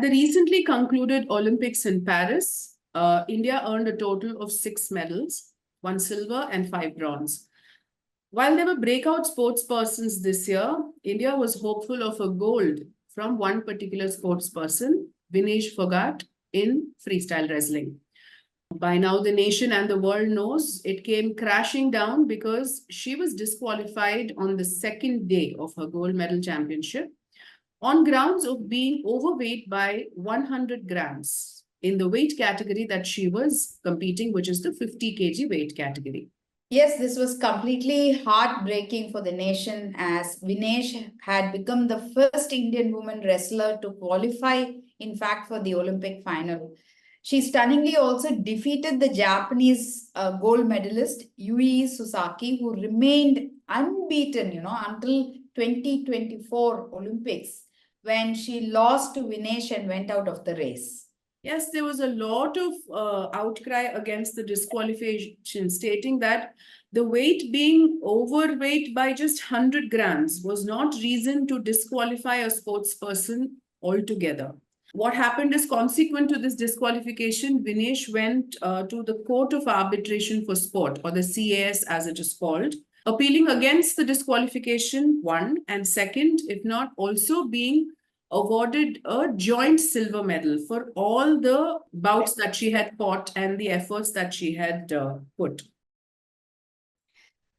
At the recently concluded Olympics in Paris, India earned a total of 6 medals, 1 silver and 5 bronze. While there were breakout sportspersons this year, India was hopeful of a gold from one particular sportsperson, Vinesh Phogat, in freestyle wrestling. By now, the nation and the world knows it came crashing down because she was disqualified on the second day of her gold medal championship on grounds of being overweight by 100 grams in the weight category that she was competing, which is the 50 kg weight category. Yes, this was completely heartbreaking for the nation as Vinesh had become the first Indian woman wrestler to qualify, in fact, for the Olympic final. She stunningly also defeated the Japanese gold medalist Yui Sasaki, who remained unbeaten, until 2024 Olympics, when she lost to Vinesh and went out of the race. Yes, there was a lot of outcry against the disqualification, stating that the weight being overweight by just 100 grams was not reason to disqualify a sportsperson altogether. What happened is, consequent to this disqualification, Vinesh went to the Court of Arbitration for Sport, or the CAS as it is called, appealing against the disqualification, one, and second, if not also being awarded a joint silver medal for all the bouts that she had fought and the efforts that she had put.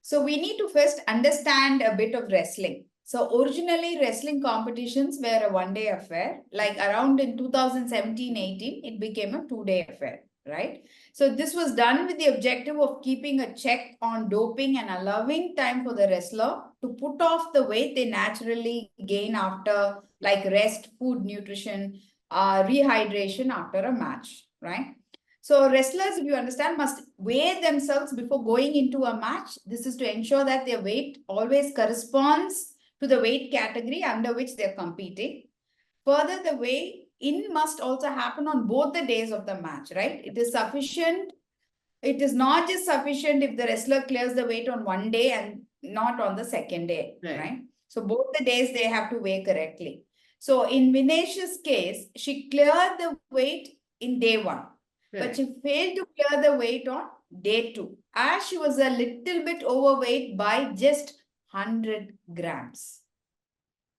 So we need to first understand a bit of wrestling. So originally wrestling competitions were a one-day affair. Like around in 2017-18, it became a two-day affair, right? So this was done with the objective of keeping a check on doping and allowing time for the wrestler to put off the weight they naturally gain after like rest, food, nutrition, rehydration after a match, right? So wrestlers, if you understand, must weigh themselves before going into a match. This is to ensure that their weight always corresponds to the weight category under which they're competing. Further, the weigh-in must also happen on both the days of the match, right? It is sufficient. It is not just sufficient if the wrestler clears the weight on one day and not on the second day, right? So both the days they have to weigh correctly. So in Vinesh's case, she cleared the weight in day one. Right. But she failed to clear the weight on day two, as she was a little bit overweight by just 100 grams.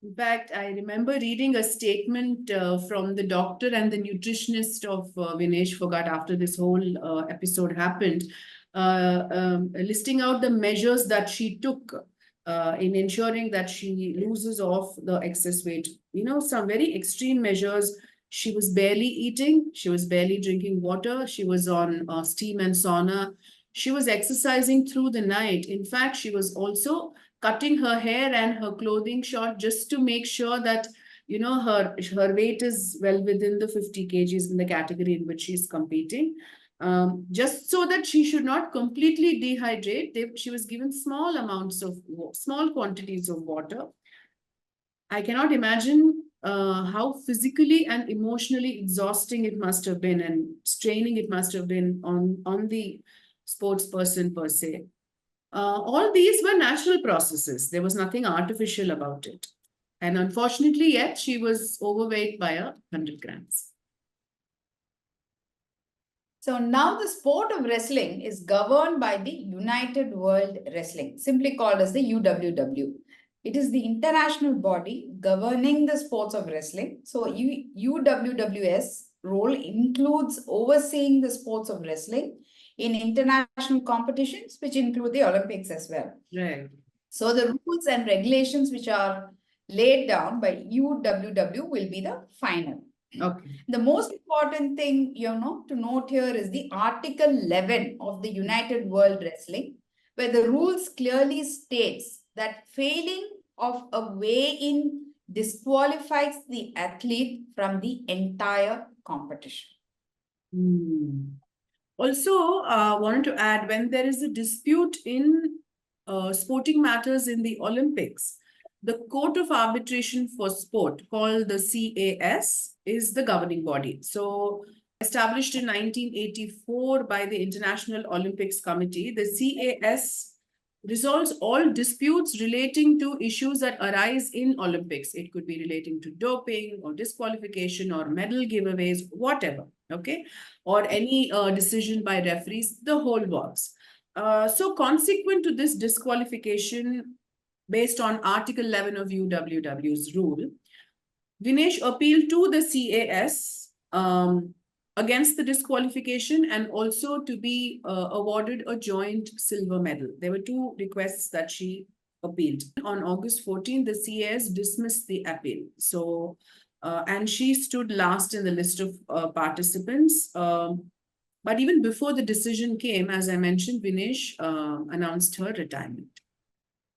In fact, I remember reading a statement from the doctor and the nutritionist of Vinesh Phogat after this whole episode happened, listing out the measures that she took in ensuring that she loses off the excess weight. Some very extreme measures. She was barely eating. She was barely drinking water. She was on steam and sauna. She was exercising through the night. In fact, she was also cutting her hair and her clothing short just to make sure that, her weight is well within the 50 kgs in the category in which she's competing. Just so that she should not completely dehydrate, she was given small quantities of water. I cannot imagine how physically and emotionally exhausting it must have been and straining it must have been on the sports person per se. All these were natural processes. There was nothing artificial about it. And unfortunately, yet she was overweight by 100 grams. So now the sport of wrestling is governed by the United World Wrestling, simply called as the UWW. It is the international body governing the sports of wrestling. So UWWS role includes overseeing the sports of wrestling in international competitions, which include the Olympics as well. Right. So the rules and regulations which are laid down by UWW will be the final. Okay. The most important thing, to note here is the Article 11 of the United World Wrestling, where the rules clearly states that failing of a weigh-in disqualifies the athlete from the entire competition. Also, wanted to add, when there is a dispute in sporting matters in the Olympics, the Court of Arbitration for Sport, called the CAS, is the governing body. So, established in 1984 by the International Olympics Committee, the CAS resolves all disputes relating to issues that arise in Olympics. It could be relating to doping or disqualification or medal giveaways, whatever, okay? Or any decision by referees, the whole works. So consequent to this disqualification, based on Article 11 of UWW's rule, Vinesh appealed to the CAS against the disqualification and also to be awarded a joint silver medal. There were two requests that she appealed. On August 14, the CAS dismissed the appeal. So, and she stood last in the list of participants. But even before the decision came, as I mentioned, Vinesh announced her retirement.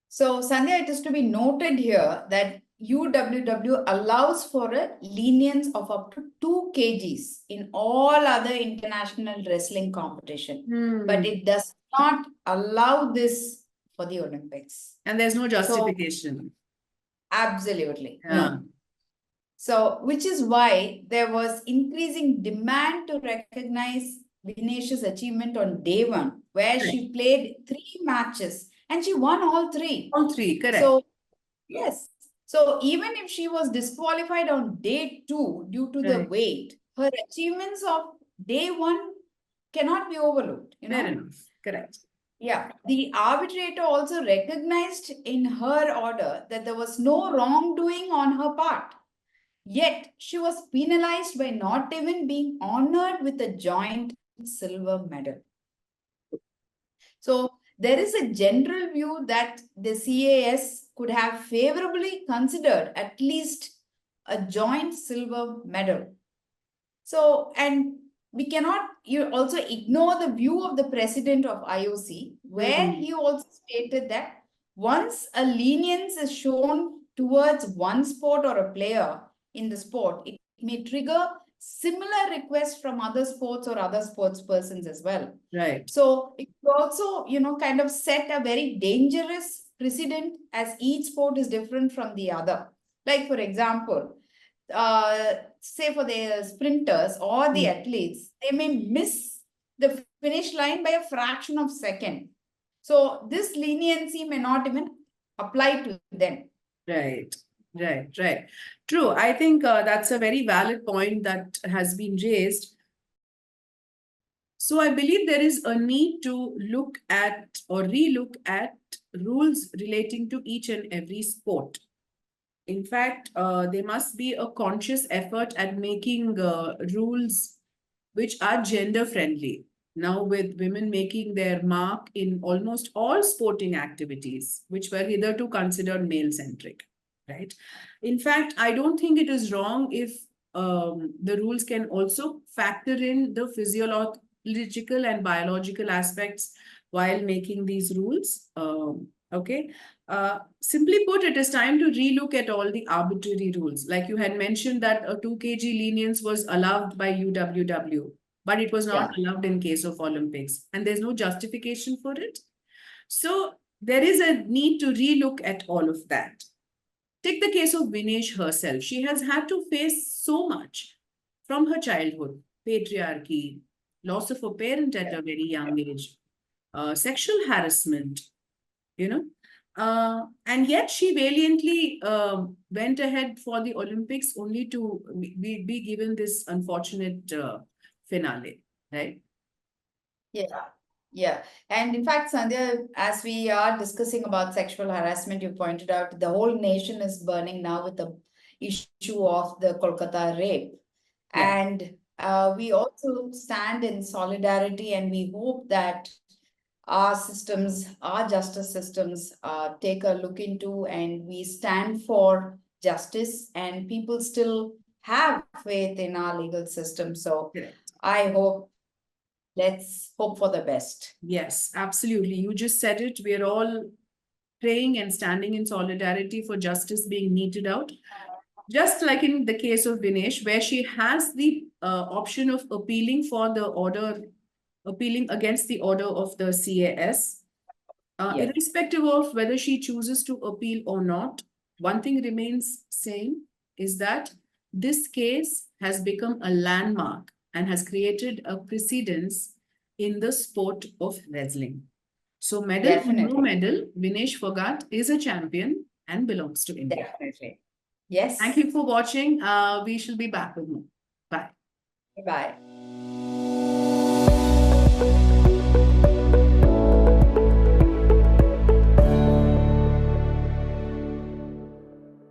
So, Sandhya, it is to be noted here that UWW allows for a lenience of up to 2 kgs in all other international wrestling competition, but it does not allow this for the Olympics. And there's no justification. So, absolutely, Yeah. no. So, which is why there was increasing demand to recognize Vinesh's achievement on day one, where she played 3 matches and she won all 3. All 3, correct. So, yes. So, even if she was disqualified on day 2 due to the weight, her achievements of day 1 cannot be overlooked. Fair enough. Correct. Yeah. The arbitrator also recognized in her order that there was no wrongdoing on her part. Yet, she was penalized by not even being honored with a joint silver medal. So, there is a general view that the CAS could have favorably considered at least a joint silver medal. So, and we cannot also ignore the view of the president of IOC, where he also stated that once a lenience is shown towards one sport or a player in the sport, it may trigger similar requests from other sports or other sports persons as well. Right. So it could also, kind of set a very dangerous precedent as each sport is different from the other. Like, for example, say for the sprinters or the athletes, they may miss the finish line by a fraction of a second. So this leniency may not even apply to them. Right. True. I think that's a very valid point that has been raised. So I believe there is a need to look at or relook at rules relating to each and every sport. In fact, there must be a conscious effort at making rules which are gender friendly. Now, with women making their mark in almost all sporting activities, which were hitherto considered male centric, right? In fact, I don't think it is wrong if the rules can also factor in the physiological and biological aspects while making these rules. Okay. Simply put, it is time to relook at all the arbitrary rules. Like you had mentioned that a 2 kg lenience was allowed by UWW, but it was not allowed in case of Olympics. And there's no justification for it. So there is a need to relook at all of that. Take the case of Vinesh herself. She has had to face so much from her childhood: patriarchy, loss of a parent at a very young age, sexual harassment, and yet she valiantly went ahead for the Olympics only to be given this unfortunate finale, right? Yeah. And in fact, Sandhya, as we are discussing about sexual harassment, you pointed out the whole nation is burning now with the issue of the Kolkata rape. And we also stand in solidarity, and we hope that our systems, our justice systems, take a look into, and we stand for justice, and people still have faith in our legal system. So I hope, let's hope for the best. Yes, absolutely. You just said it. We're all praying and standing in solidarity for justice being meted out. Just like in the case of Vinesh, where she has the option of appealing against the order of the CAS. Irrespective of whether she chooses to appeal or not, one thing remains same, is that this case has become a landmark and has created a precedence in the sport of wrestling. So medal or no Definitely. medal, Vinesh Phogat is a champion and belongs to India. Definitely. Yes. Thank you for watching. We shall be back with more. Bye. Bye.